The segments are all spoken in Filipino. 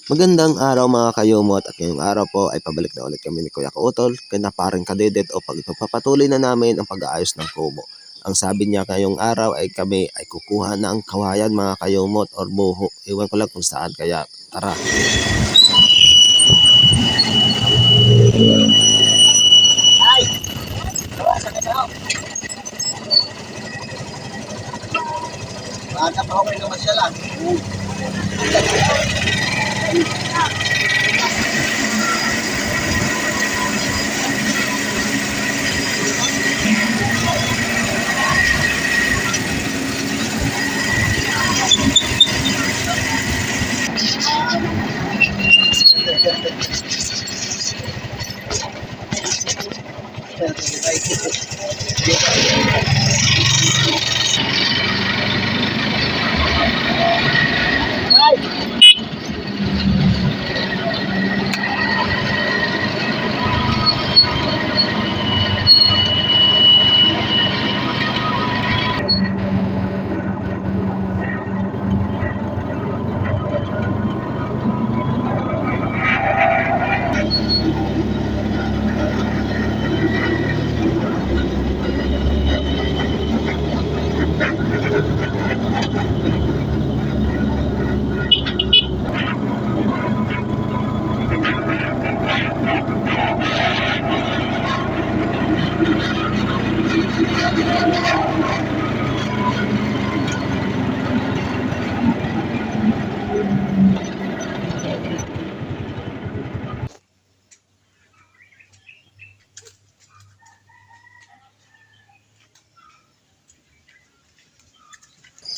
Magandang araw mga kayumot, at ngayong araw po ay pabalik na ulit kami ni Kuya Kautol kay na paring Kadedet o pagpapatuloy na namin ang pag-aayos ng kubo. Ang sabi niya ngayong araw ay kami ay kukuha na ang kawayan mga kayumot or buho. Iwan ko lang kung saan, kaya tara. Bata pa ako naman siya lang.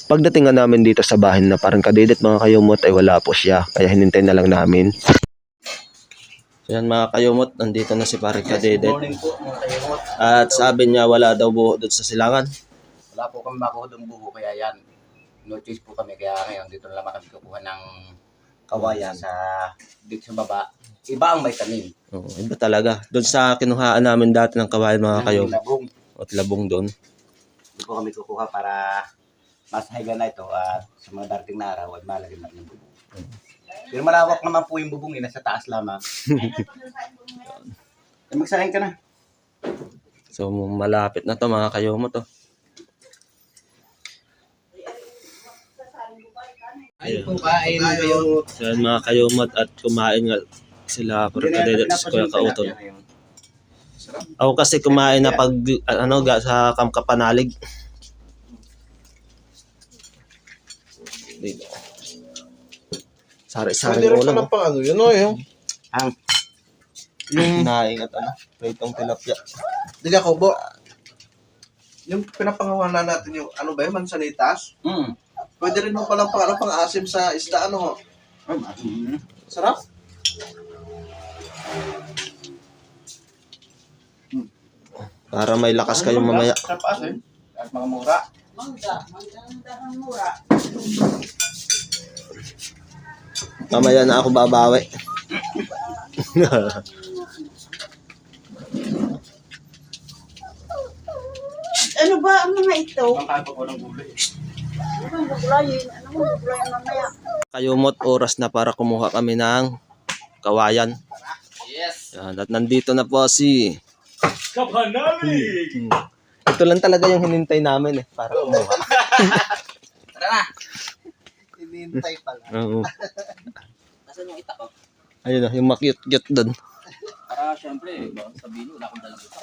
Pagdating nga namin dito sa bahay na parang Kadedet mga kayumot ay wala po siya, kaya hinintay na lang namin. So yan mga kayumot, nandito na si parang Kadedet. Po, mga kayumot. At sabi niya wala daw buho doon sa silangan. Wala po kami makuha ng buho, kaya yan. No choice po kami, kaya ngayon dito na lang kami kukuha ng kawayan sa dito sa baba. Iba ang may tanim. Oo, iba talaga. Doon sa kinuhaan namin dati ng kawayan mga kayumot. Labong. At labong doon. Dito po kami kukuha para mas higa na ito at sa mga darating na araw ay malagyan natin yung bubong. Pero malawak naman po yung bubong, nasa taas lamang. Magsahin ka na. So malapit na to mga kayumot to. Ay po kain kayo. So yan mga kayumot, at kumain nga sila parang Kadedet sa Kuya Kautol. Ako kasi kumain na pag sa Kamkapanalig. Dito. Sari-sari Pwede rin ulam. pala pang ano, yun o yung Yung naing at pritong tilapia. Diga Kobo. Yung pinapangawalan natin yung ano ba yun, mansanitas? Pwede rin mo palang pang asim sa isda, ano ho? Sarap. Para may lakas kayo mamaya. Sarap asim. At mga mura. Mamaya na ako babawi. Ano ba ang mga ito? Pangkain pa po ng gulay. Anong guglayin? Anong guglayin mamaya? Kayumot, oras na para kumuha kami ng kawayan. Yes. Yan, at nandito na po si Kapanalig! Ito lang talaga yung hinintay namin para kumuha. Tara na! Hinihintay pala. Oo. Nasaan yung itak ko? Ayun na, yung makyut-kyut doon. Para syempre, sabihin wala akong dalang itak.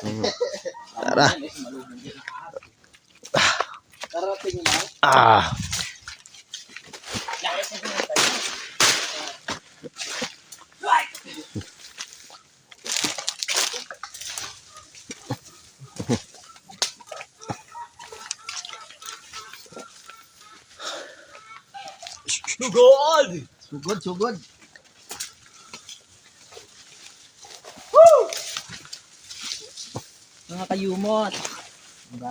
Tara. Karating na. Ah. Sugod! Sugod! Mga kayumot.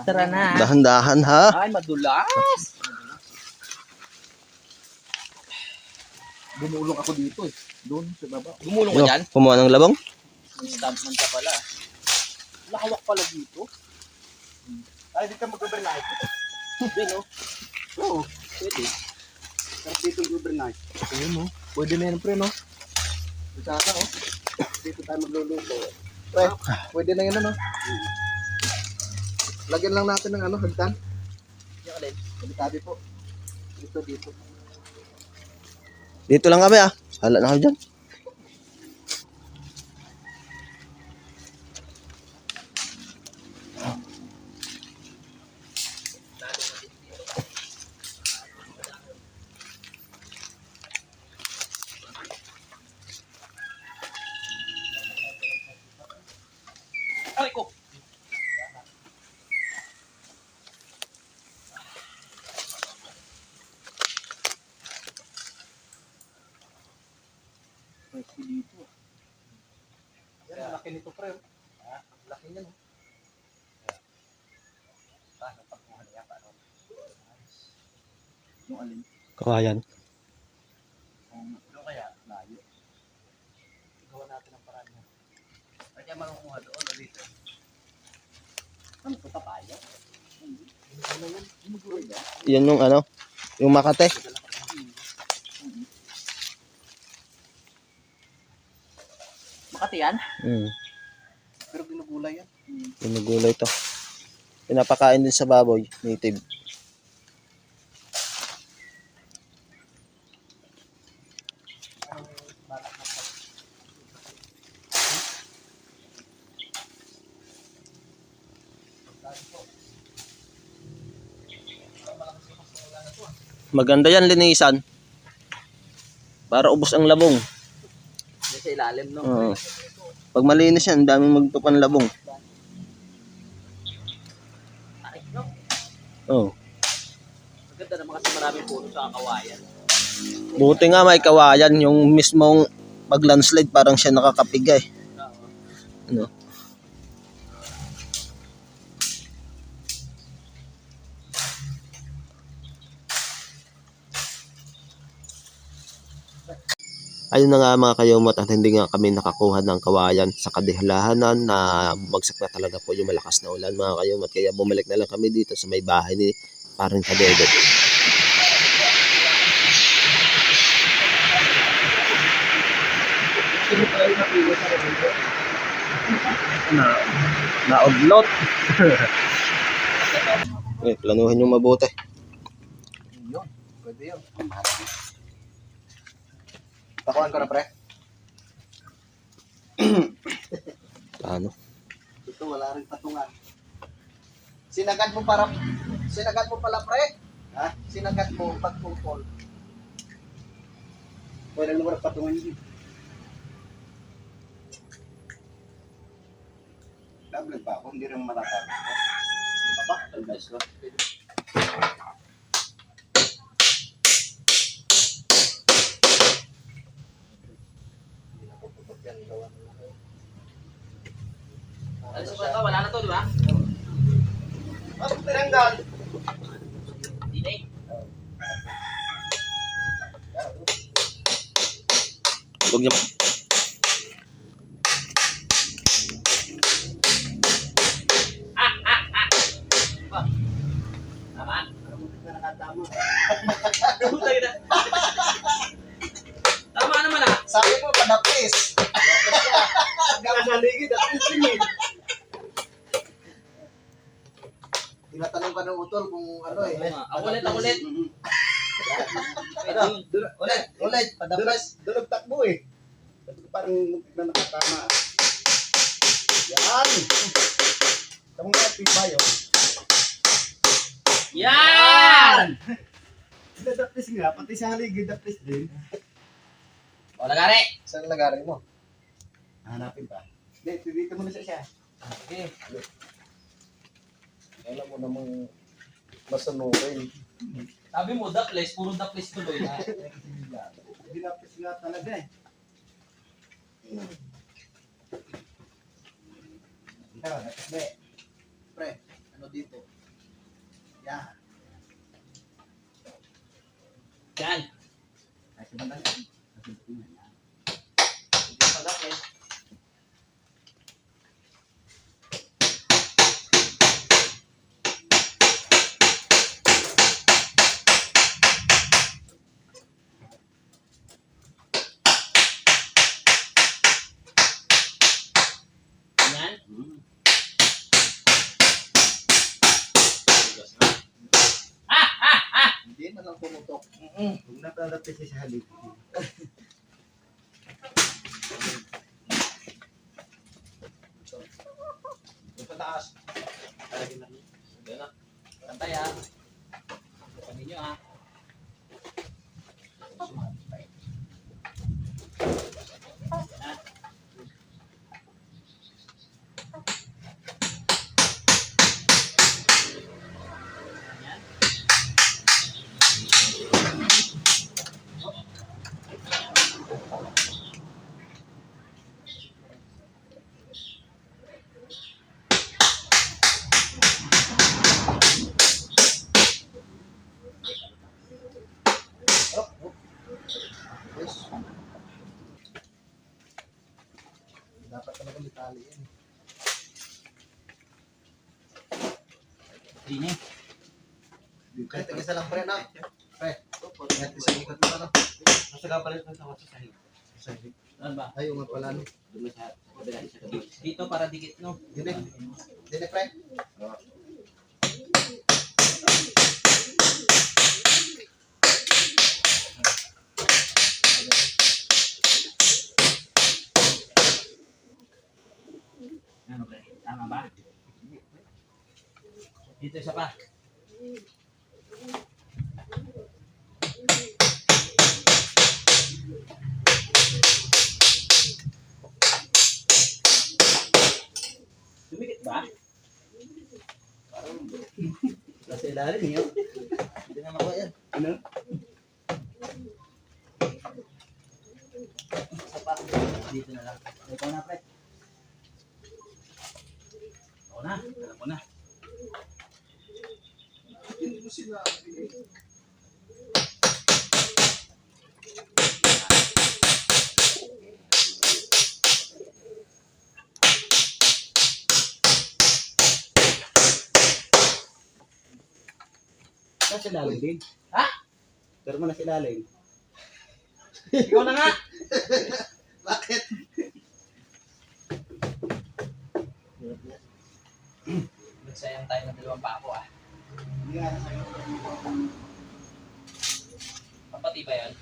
Tara na. Dahan-dahan ha. Ay, madulas. Bumulong ako dito eh. Doon sa baba. Gumulong Yo, kumuha ng labong? May stamp man ka pala. Nakawak pala dito. Ay, di ka mag-overnight. Yan o. Oo. Pwede. Sarap dito mag-overnight. Ayun, no? Pwede na yan, pre, no? Sana, oh. Dito tayo magluluto. Pre, pwede na yan, ano? Lagyan lang natin ng ano, hagdan. Yan alin. Tabi po. Dito. Dito lang kami ah. Hala na ako dyan. Aray ko. Pwede dito. Yan, laki nito, pre. Ha? Laki niyan, oh. Paano pagkuha niya? Paano? Yung alin. Kawayan. Doon kaya? Layo. Gawa natin ang paraan niya. Kaya makukuha doon o dito. Ano ito? Papaya? Yan yung ano, yung Makate. Makati yan? Pero ginugulay yan. Pinagulay to. Pinapakain din sa baboy, native. Maganda yan, linisan. Para ubos ang labong. Yan sa ilalim, no? Oo. Pag malinis yan, daming magtupan labong. Ay, no? Oo. Maganda naman kasi maraming puno sa kawayan. Buti nga may kawayan, yung mismong pag landslide parang siya nakakapigay. Oo. Ano? Ayun na nga mga kayomot at hindi nga kami nakakuha ng kawayan sa kadihalahanan na bagsak na talaga po yung malakas na ulan mga kayomot. Kaya bumalik na lang kami dito sa may bahay ni Paring Kadede. Naudlot. Planuhin yung mabuti. Yun. Pwede yun. Takuan ko na, pre. Paano? Ito, wala rin patungan. Sinagat mo pala, pre. Ha? Sinagat mo pagpupol. Pwede naman patungan yun. Double pa ako, hindi rin matatapos. Papa, talbas ko. Ano sa pala? Wala na to, di ba? Ano tinanggal? Hindi na eh. Huwag niya. Tama? Na nakatama. Putay na. Tama naman ah. Sabi mo, padapis. Hanggang naligid at isingin. Tinatanong ka ng utol kung ano eh. Ako ulit. Ano? Ulit. Padapis. Dunog takbo eh. Parang na nakatama. Yan. Tama nga, pipa yun. Yan! Dapis nga, pati sa haligid, dapis din. O, lagari. Saan lagari mo? Hanapin pa. Hindi, dito muna siya. Okay. Alam mo namang masunurin. Sabi mo, the place. Puro the place tuloy na. Dinapis nga talaga eh. Ito, dapis ba eh. Pre, ano dito? Yan. Yan. Ay, si Bandang yan. na lang pumutok. Huwag na talaga sa halip. Sa taas. Pantay ah. Sabi nyo ah. Yes. Dapat talaga may tali yan. Sini. Kahit isa lang pre na. Pre. Kahit isang ikot mo na. Kasi kapalit mo sa watsa sahig. Sahig. Ano ba? Ayaw nga pala no. Dumi sa kabila isa kabila. Dito para dikit no. Dine. Dine pre. Ano ba? Tama ba? Dito isa pa. Dumikit ba? Nasa ilalim niyo. Hindi na makuha yan. Ano? Isa pa. Dito na lang. Ikaw na, pre. Ako na. Alam ko na. Hindi mo sinabi. Nasa ilalim din. Ha? Pero mo nasa ilalim. Ikaw na nga! Bakit? Nagsayang tayo ng dalawang pako ah. Hindi nga sa'yo. Papati ba yan?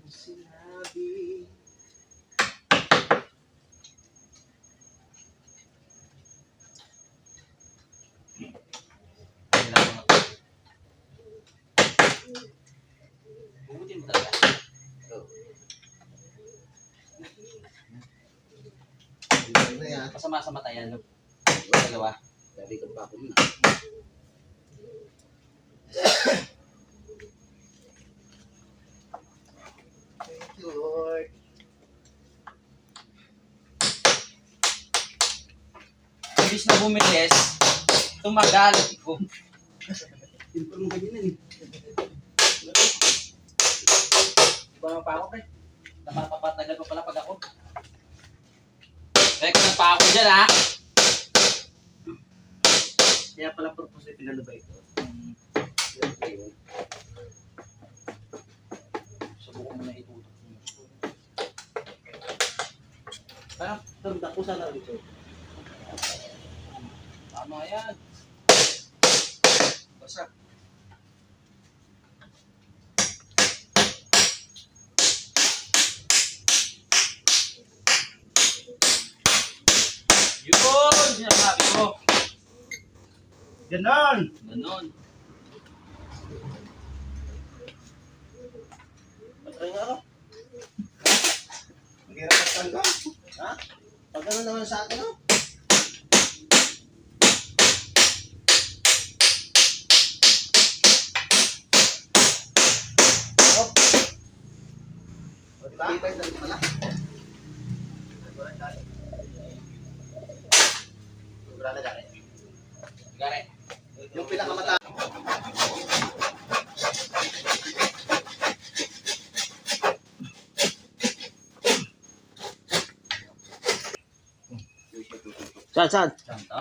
Sinabi. Bumutin mo talaga. Hindi na yan. Masama sa mata yan. Dalawa. Dari ka pa ako na. Thank you, Lord. Imbis na bumilis, tumagal. Hindi pa nung ganyan eh. Iba pa ako, pre. Napapatagal pa pala pag ako. Kaya ko pa ako dyan, ha? Kaya pala purpose ay pinalabay ito. Subukan mo na itutok. Parang tanda ko sana dito. Tama yan. Basta. Yun! Sinasabi ko. Ganon! Ganon. Patry nga ako. Ang hirap at tanggal. Ha? Pag gano'n naman sa akin, no? Oh. O, diba? Ipay na rin pala. Sobra na dyan. Gare. Yung pinakamata. Saan? Saan to?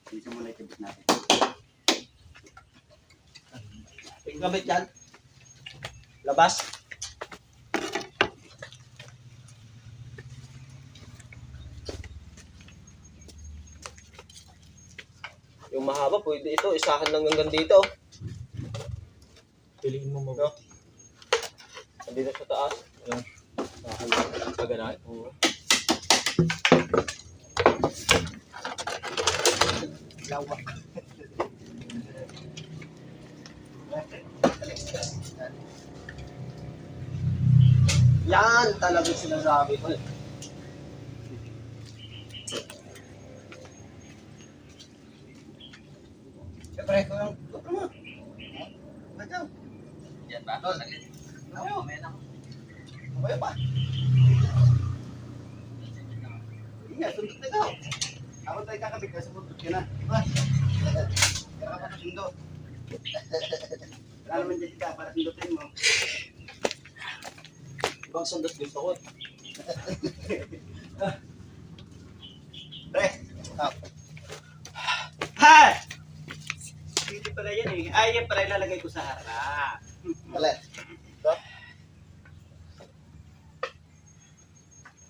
Dito muna itibit natin. Gamit yan. Labas. Yung mahaba, pwede ito. Isahan lang hanggang dito. Piliin mo mabuti. Dito sa taas. Isahan lang. Paganan. Oo. Lawa. Yan talaga sinasabi ko. Siyempre, ito yung GoPro mo. Ba't Yan ba? Saglit. Ayaw. Mamaya na ako. Kaya pa. Hindi nga, sundot na daw. Ako tayo kakabit ka, sundot ka na. Diba? Kaya ka pa sundot. Wala naman dyan ka para sundutin mo. Ibang sandot gusto ko. Pre, stop. Ha! Hindi pala yan eh. Ay, yan pala ilalagay ko sa harap. Bale. Ito.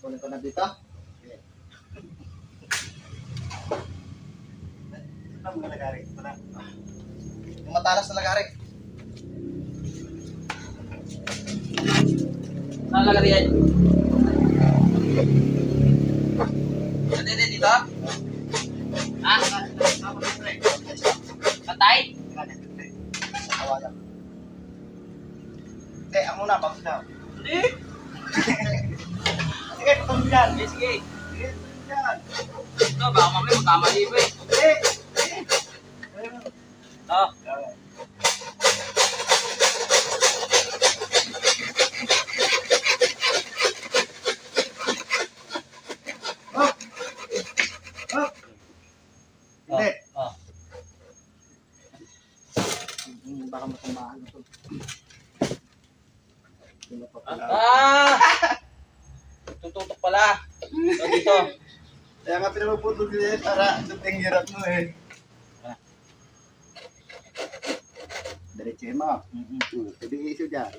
Kunin ko na dito. Ito mga lagari. Ito na. Yung matalas na lagari. Saan lagari yan? Ano dito? Ha? Patay? Tawagan. Hindi, ako muna. Bakit daw? Hindi. Sige, tutong dyan. Sige, sige. Sige, tutong dyan. Ito, baka mamaya magkamali ba eh. Sige. Ito. Hindi. Oh. Baka matamaan ito. Tututok pala. Ito dito. Kaya nga pinapuputol ko yan para duting hirap mo eh. Diretso mo. Pwede iso dyan.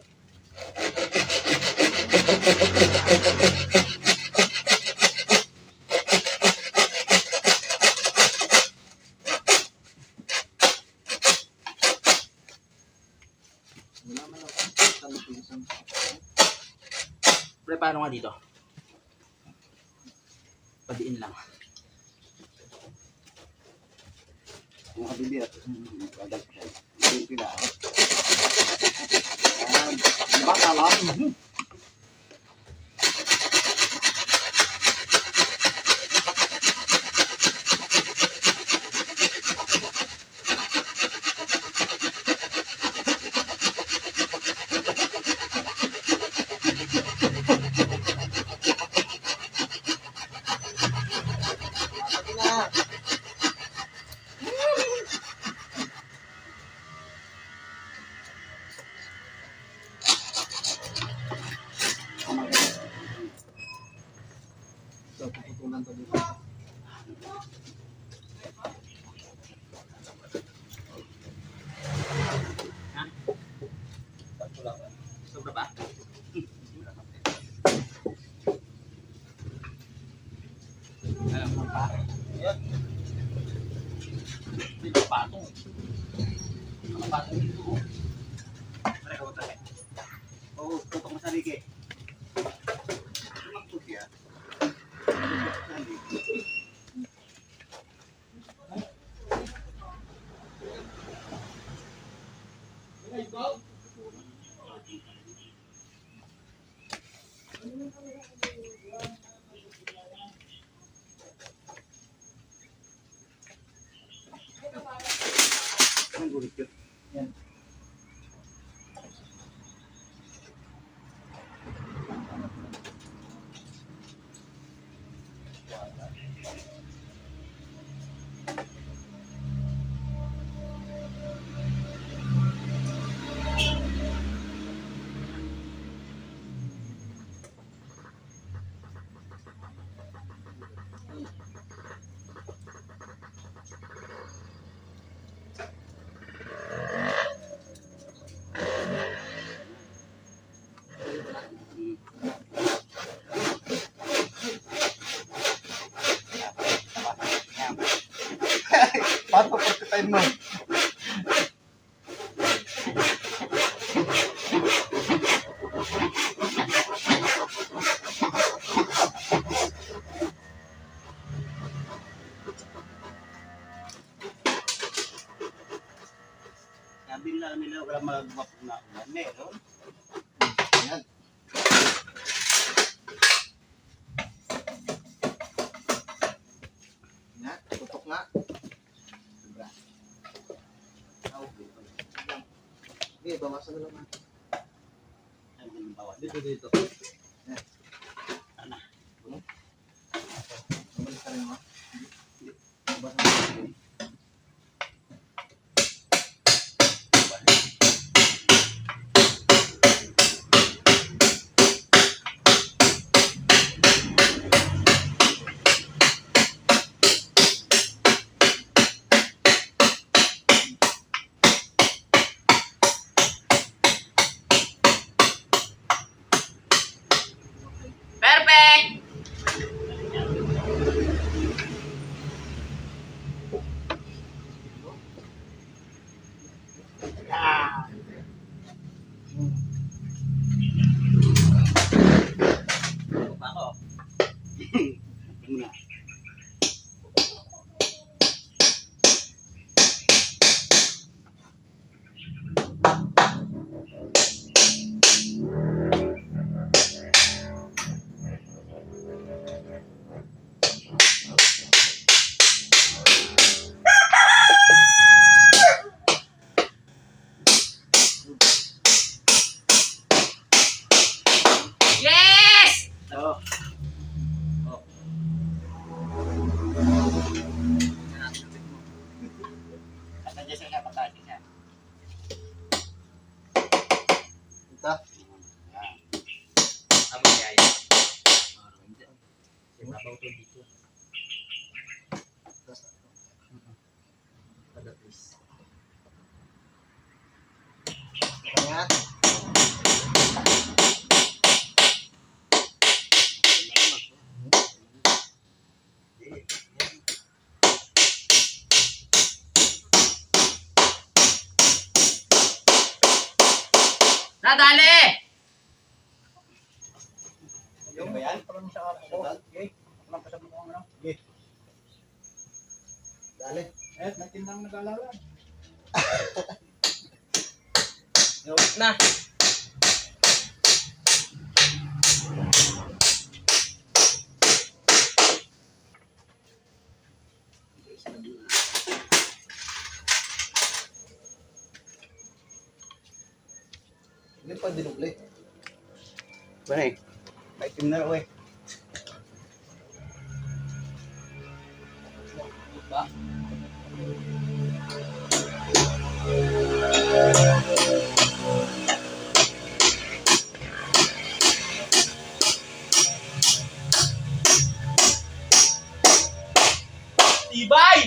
Wala man ako. Pre, paano nga dito? Padiin lang. Ang kabibir. Pagal ko. Hindi pila. Baka lang. So, puputulan ko dito. Sobra ba? Alam mo pa. Ayan. Dito patong. Patong dito. Pare, ako tayo. Oo, tutok mo sa liki. Tumakot yan. Ang gulit yun. Yan. 45 mo. Sabi lang nila wala magwap na meron. Yan. Nga, tutok nga. Sige, bawasan na lang. Dito, dito. Yan. Balik ka rin mo. Bawasan na lang. Perfect! Ako. Muna. Yes! Oh. Oh. Patay siya, patay siya. Ito. Yan. Ako kaya yan. Ibabaw to dito. Kada please. Kaya. Nadali! Yung ba yan? Parang sa ako. Okay. Parang pasabi ko ano. Dali. Eh, may tindang nag-alala. Gawit na. Hindi pa dinukli. Bane, may tim na uwi. Ba? Tibay!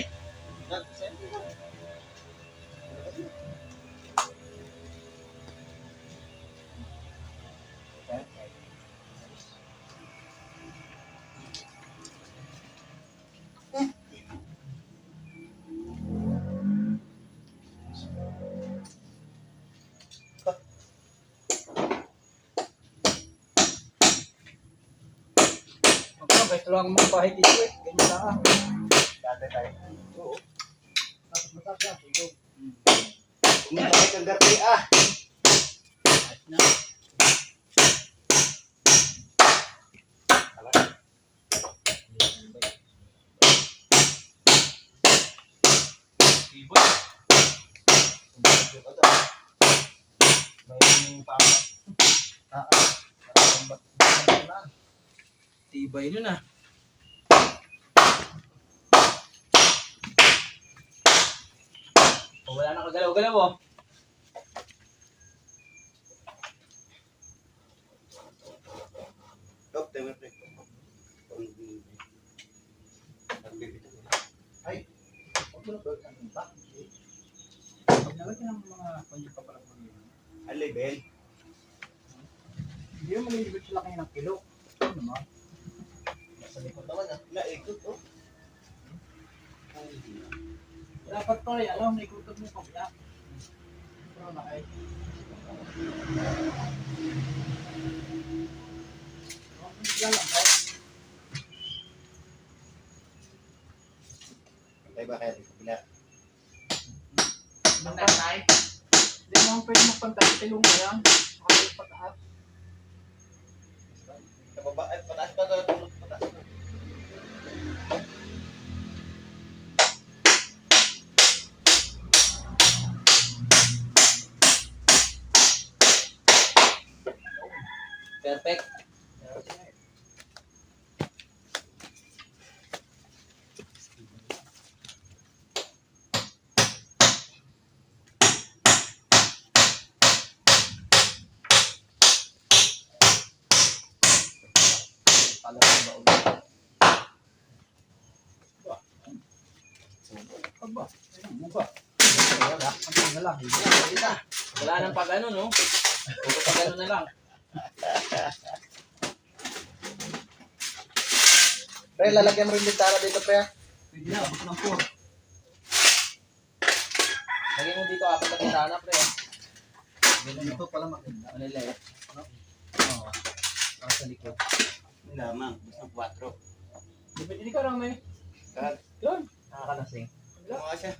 Magkano, guys, tulungan mo bahay dito eh. Ganyan lang ah. Dati tayo. Oo. Tapos mataas yan. Sige. Umatay kang garpi ah. Na. Tibay. May papa. Tibay nun ah. Oh, wala na kagalaw-galaw oh. Dok, timer break. Ay. Huwag mo na ba? Ano ba? Pag nalagyan ng mga kanya pa palang mga yun. Alibel. Hindi mo malilibig sila kayo ng kilo. Ano naman? Sa likod naman ah. Naikot oh. Dapat pala, alam, may kutob mo kabila. Pero na kayo. Sila lang kayo. Pantay ba kaya dito bila? Pantay. Hindi mo pwede magpantay. Tilong mo yan. Ayaw pataas. Sa baba, ay pataas pa to, pataas pa. Perfect. Pala ba ulit? Aba, ayun, buka. Wala. Ang na lang. Wala nang pag ano, no? Puro pag ano na lang. Pre, lalagyan mo rin bitara dito, pre. Pwede na, abot ng 4. Lagyan mo dito apat na bintana, pre. Ito pala maganda. Ano nila eh? Oo. Para sa likod. Lamang, basta 4. Hindi ka lang may. Saan? Yun. Nakakalasing. Mga siya.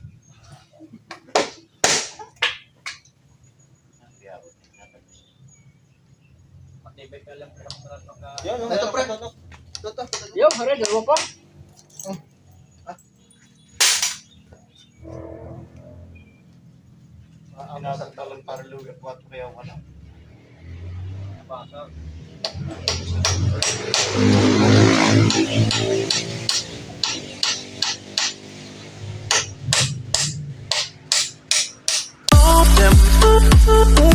Matibay ka lang. Pero masarap magka... Yun, Ito, pre. Ito. Yo, pare, dalawa pa. Pinasantalan para lugar 4 kaya wala. Napasok. them.